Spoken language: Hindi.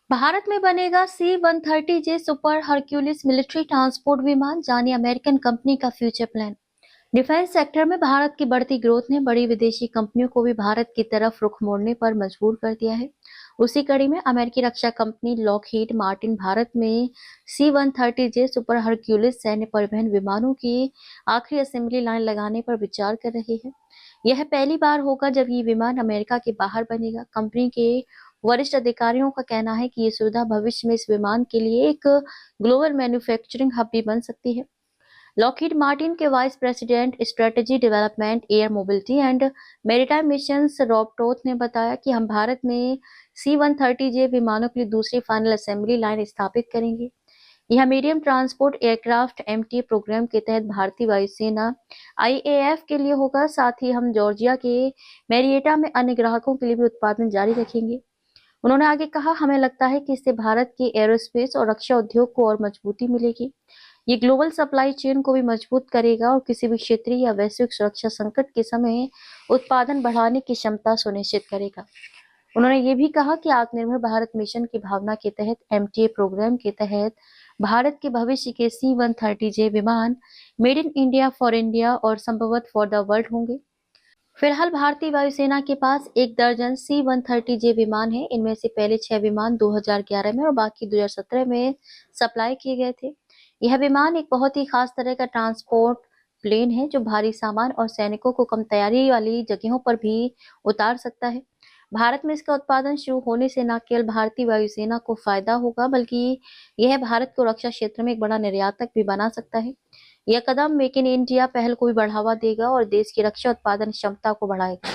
भारत में बनेगा C-130J super Hercules military transport विमान, जानिए अमेरिकन कंपनी का फ्यूचर प्लान। डिफेंस सेक्टर में भारत की बढ़ती ग्रोथ ने बड़ी विदेशी कंपनियों को भी भारत की तरफ रुख मोड़ने पर मजबूर कर दिया है। उसी कड़ी में अमेरिकी रक्षा कंपनी लॉकहीड मार्टिन भारत में C-130J सुपर हरक्यूलिस सैन्य परिवहन विमानों की आखिरी असेंबली लाइन लगाने पर विचार कर रही है। यह पहली बार होगा जब ये विमान अमेरिका के बाहर बनेगा। कंपनी के वरिष्ठ अधिकारियों का कहना है कि ये सुविधा भविष्य में इस विमान के लिए एक ग्लोबल मैन्युफैक्चरिंग हब भी बन सकती है। लॉकहीड मार्टिन के vice president strategy development, air mobility and maritime missions Rob Toth ने बताया कि हम भारत में C-130J विमानों के लिए दूसरी फाइनल असेंबली लाइन स्थापित करेंगे। यह medium transport aircraft MTA programme के तहत भारतीय वायुसेना IAF के लिए होगा। साथ ही हम जॉर्जिया के मैरियटा में अन्य ग्राहकों के लिए भी उत्पादन जारी रखेंगे। उन्होंने आगे कहा, हमें लगता है कि इससे भारत के एरोस्पेस और रक्षा उद्योग को और मजबूती मिलेगी। ये ग्लोबल सप्लाई चेन को भी मजबूत करेगा और किसी भी क्षेत्रीय या वैश्विक सुरक्षा संकट के समय उत्पादन बढ़ाने की क्षमता सुनिश्चित करेगा। उन्होंने ये भी कहा कि आत्मनिर्भर भारत मिशन की भावना के तहत MTA प्रोग्राम के तहत भारत के भविष्य के C-130J विमान made in India for India और संभवतः फॉर द वर्ल्ड होंगे। फिलहाल भारतीय वायुसेना के पास 1 दर्जन C-130J विमान है। इनमें से पहले 6 विमान 2011 में और बाकी 2017 में सप्लाई किए गए थे। यह विमान एक बहुत ही खास तरह का ट्रांसपोर्ट प्लेन है जो भारी सामान और सैनिकों को कम तैयारी वाली जगहों पर भी उतार सकता है। भारत में इसका उत्पादन शुरू होने से न केवल भारतीय वायुसेना को फायदा होगा, बल्कि यह भारत को रक्षा क्षेत्र में एक बड़ा निर्यातक भी बना सकता है। यह कदम मेक इन इंडिया पहल को भी बढ़ावा देगा और देश की रक्षा उत्पादन क्षमता को बढ़ाएगा।